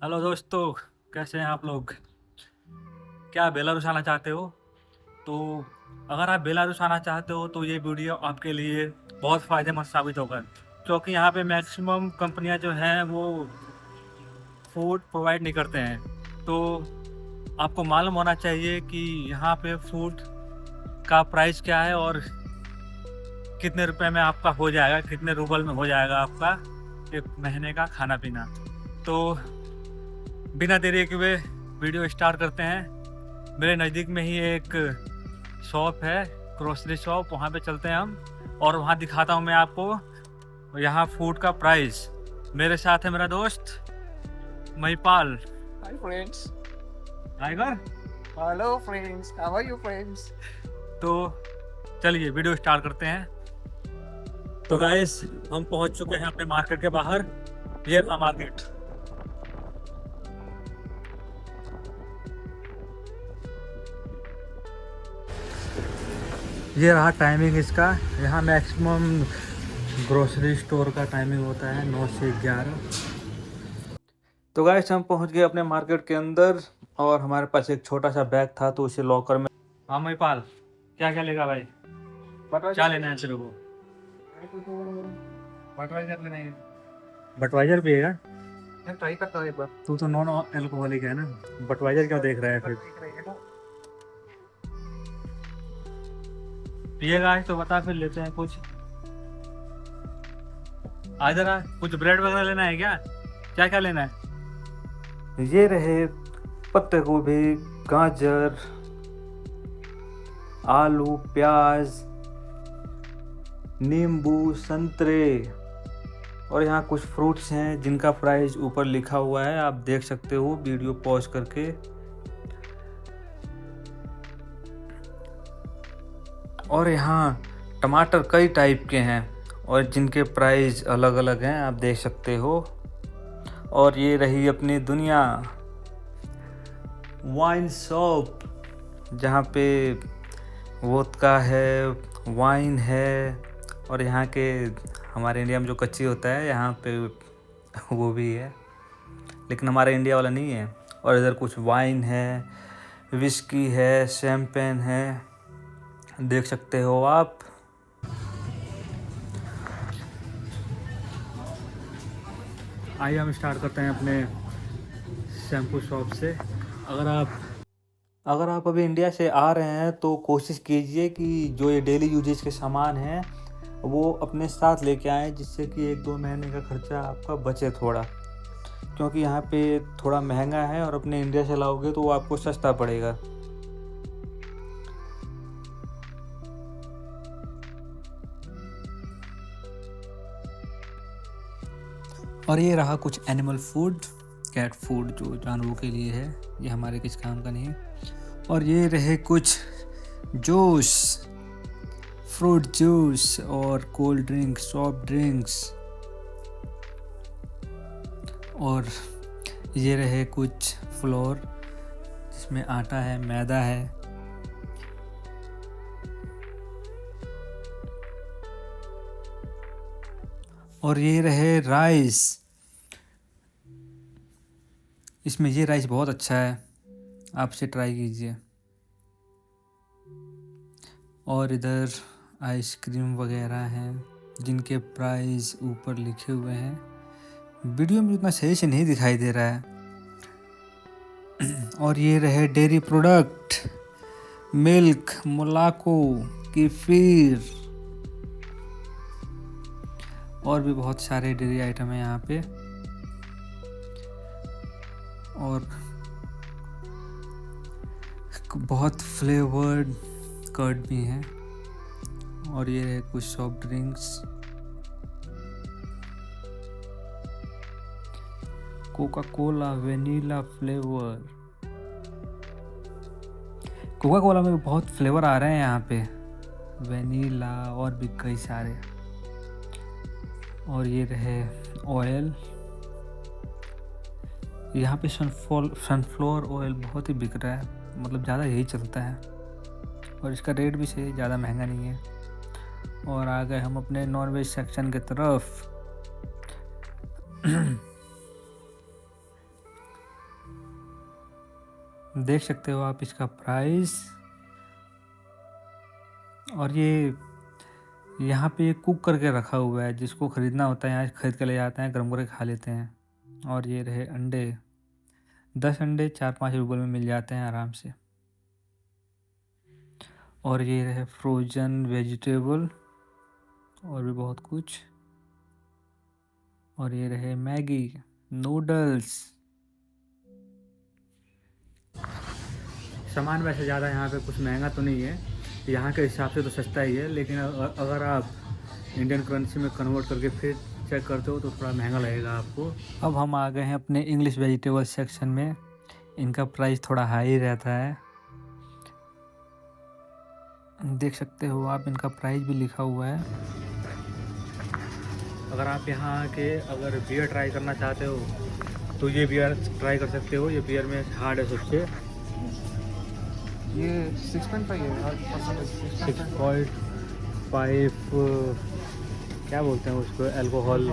Hello दोस्तों, कैसे हैं आप लोग? क्या बेलारूस आना चाहते हो? तो अगर आप बेलारूस आना चाहते हो तो ये वीडियो आपके लिए बहुत फ़ायदेमंद साबित होगा, क्योंकि यहाँ पे मैक्सिमम कंपनियाँ जो हैं वो फूड प्रोवाइड नहीं करते हैं। तो आपको मालूम होना चाहिए कि यहाँ पे फूड का प्राइस क्या है और कितने रुपए में आपका हो जाएगा, कितने रूबल में हो जाएगा आपका एक महीने का खाना पीना। तो बिना देरी के हुए वीडियो स्टार्ट करते हैं। मेरे नज़दीक में ही एक शॉप है, ग्रोसरी शॉप, वहाँ पे चलते हैं हम और वहाँ दिखाता हूँ मैं आपको यहाँ फूड का प्राइस। मेरे साथ है मेरा दोस्त Mahipal. Hi friends. Tiger. Hello friends. How are you friends? तो चलिए वीडियो स्टार्ट करते हैं। तो गाइस, हम पहुँच चुके हैं अपने मार्केट के बाहर। ये रहा मार्केट। ये रहा टाइमिंग इसका। यहाँ मैक्सिमम ग्रोसरी स्टोर का टाइमिंग होता है 9 से 11। तो गाइस, हम पहुंच गए अपने मार्केट के अंदर और हमारे पास एक छोटा सा बैग था तो उसे लॉकर में। हाँ महिपाल, क्या क्या लेगा भाई? क्या लेना है तेरे को? बटवाइजर लेना है। बटवाइजर पिएगा? यार ट्राई करता हूँ एक बार। तू तो नॉन एल्कोहलिक है ना, बटवाइजर क्यों देख रहा है फिर? देख रहे हैं ना? पिएगा आज तो बता, फिर लेते हैं कुछ। आ जरा, कुछ ब्रेड वगैरह लेना है क्या? क्या क्या लेना है? ये रहे पत्ते गोभी, गाजर, आलू, प्याज, नींबू, संतरे और यहाँ कुछ फ्रूट्स हैं जिनका प्राइस ऊपर लिखा हुआ है, आप देख सकते हो वीडियो पॉज करके। और यहाँ टमाटर कई टाइप के हैं और जिनके प्राइस अलग अलग हैं, आप देख सकते हो। और ये रही अपनी दुनिया, वाइन शॉप, जहाँ पे वोदका है, वाइन है और यहाँ के हमारे इंडिया में जो कच्ची होता है यहाँ पे वो भी है, लेकिन हमारे इंडिया वाला नहीं है। और इधर कुछ वाइन है, विस्की है, शैम्पेन है, देख सकते हो आप। आइए हम स्टार्ट करते हैं अपने शैम्पू शॉप से। अगर आप अभी इंडिया से आ रहे हैं तो कोशिश कीजिए कि जो ये डेली यूजेज के सामान हैं वो अपने साथ लेके आएँ, जिससे कि 1-2 महीने का खर्चा आपका बचे थोड़ा, क्योंकि यहाँ पे थोड़ा महंगा है और अपने इंडिया से लाओगे तो वो आपको सस्ता पड़ेगा। और ये रहा कुछ एनिमल फूड, कैट फूड जो जानवरों के लिए है, ये हमारे किस काम का नहीं है। और ये रहे कुछ जूस, फ्रूट जूस और कोल्ड ड्रिंक्स, सॉफ्ट ड्रिंक्स। और ये रहे कुछ फ्लोर जिसमें आटा है, मैदा है। और ये रहे राइस, इसमें ये राइस बहुत अच्छा है, आप इसे ट्राई कीजिए। और इधर आइसक्रीम वगैरह हैं जिनके प्राइस ऊपर लिखे हुए हैं, वीडियो में उतना सही से नहीं दिखाई दे रहा है। और ये रहे डेयरी प्रोडक्ट, मिल्क, मोलाको, केफिर और भी बहुत सारे डेयरी आइटम हैं यहाँ पे। और बहुत फ्लेवर्ड कर्ड भी हैं। और ये रहे कुछ soft drinks, Coca Cola vanilla flavour. Coca Cola में बहुत फ्लेवर आ रहे हैं यहाँ पे, वेनिला और भी कई सारे। और ये रहे ऑयल, यहाँ पे सनफ्लावर ऑयल बहुत ही बिक रहा है, मतलब ज़्यादा यही चलता है और इसका रेट भी सही, ज़्यादा महंगा नहीं है। और आ गए हम अपने नॉनवेज सेक्शन की तरफ। देख सकते हो आप इसका प्राइस। और ये यहाँ पे कुक करके रखा हुआ है, जिसको ख़रीदना होता है यहाँ खरीद के ले जाते हैं, गर्म करके खा लेते हैं। और ये रहे अंडे, 10 अंडे 4-5 रुपये में मिल जाते हैं आराम से। और ये रहे फ्रोजन वेजिटेबल और भी बहुत कुछ। और ये रहे मैगी नूडल्स। सामान वैसे ज़्यादा यहाँ पे कुछ महंगा तो नहीं है, यहाँ के हिसाब से तो सस्ता ही है, लेकिन अगर आप इंडियन करेंसी में कन्वर्ट करके फिर चेक करते हो तो थोड़ा महंगा लगेगा आपको। अब हम आ गए हैं अपने इंग्लिश वेजिटेबल सेक्शन में। इनका प्राइस थोड़ा हाई रहता है, देख सकते हो आप, इनका प्राइस भी लिखा हुआ है। अगर आप यहाँ आके अगर बियर ट्राई करना चाहते हो तो ये बियर ट्राई कर सकते हो। ये बियर में हार्ड है सबसे। ये 6.5 है और 6.5 क्या बोलते हैं उसको, अल्कोहल।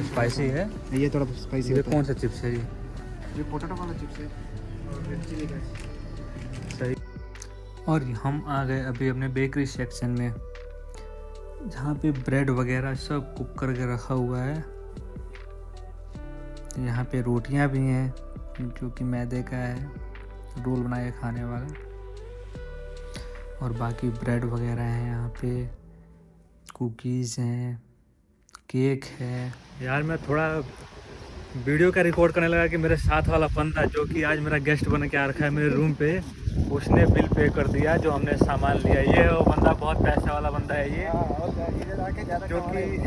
स्पाइसी है। ये थोड़ा स्पाइसी ये कौन सा चिप्स है ये पोटैटो वाला चिप्स है और रेड चिली का। सही। और हम आ गए अभी अपने बेकरी सेक्शन में, जहाँ पे ब्रेड वगैरह सब कुक करके रखा हुआ है। यहाँ पे रोटियाँ भी हैं जो कि मैदे का है, रोल बनाए खाने वाला। और बाकी ब्रेड वगैरह हैं यहाँ पे, कुकीज़ हैं, केक है। यार मैं थोड़ा वीडियो का रिकॉर्ड करने लगा कि मेरे साथ वाला बंदा जो कि आज मेरा गेस्ट बन के आ रखा है मेरे रूम पे, उसने बिल पे कर दिया जो हमने सामान लिया। ये वो बंदा बहुत पैसे वाला बंदा है ये, जो कि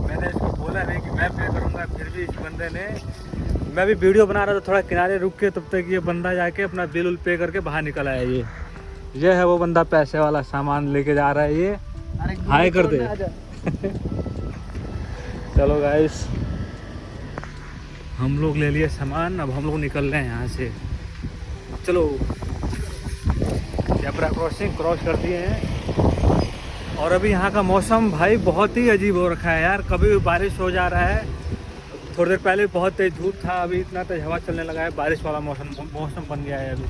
मैंने इसको बोला नहीं कि मैं पे करूँगा, फिर भी इस बंदे ने, मैं भी वीडियो बना रहा था थोड़ा किनारे रुक के, तब तक ये बंदा जाके अपना बिल उल पे करके बाहर निकल आया। ये है वो बंदा पैसे वाला, सामान लेके जा रहा है ये। हाय कर दे। चलो गाइस, हम लोग ले लिए सामान, अब हम लोग निकल रहे हैं यहाँ से। चलो, जेब्रा क्रॉसिंग क्रॉस कर दिए हैं। और अभी यहाँ का मौसम भाई बहुत ही अजीब हो रखा है यार, कभी बारिश हो जा रहा है, थोड़ी देर पहले बहुत तेज धूप था, अभी इतना तेज हवा चलने लगा है, बारिश वाला मौसम बन गया है अभी।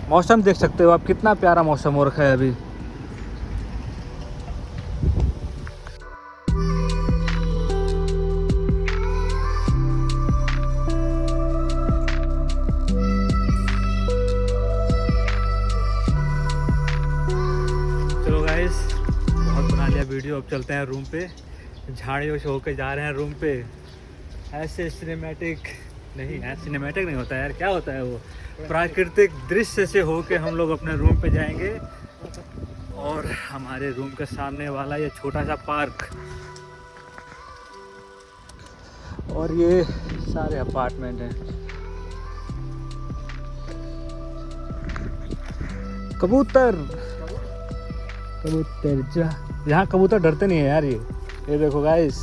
मौसम देख सकते हो आप, कितना प्यारा मौसम हो रखा है अभी। बहुत बना लिया वीडियो, अब चलते हैं रूम पे। झाड़ियों से होके जा रहे हैं रूम पे। ऐसे सिनेमैटिक नहीं होता यार, क्या होता है वो, प्राकृतिक दृश्य से होके हम लोग अपने रूम पे जाएंगे। और हमारे रूम के सामने वाला ये छोटा सा पार्क, और ये सारे अपार्टमेंट हैं। कबूतर यहाँ कबूतर डरते नहीं है यार। ये देखो गाइस।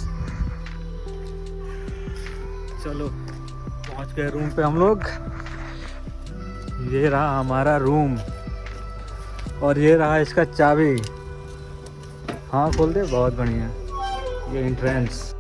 चलो पहुंच गए रूम पे हम लोग। ये रहा हमारा रूम और ये रहा इसका चाबी। हाँ खोल दे, बहुत बढ़िया। ये एंट्रेंस।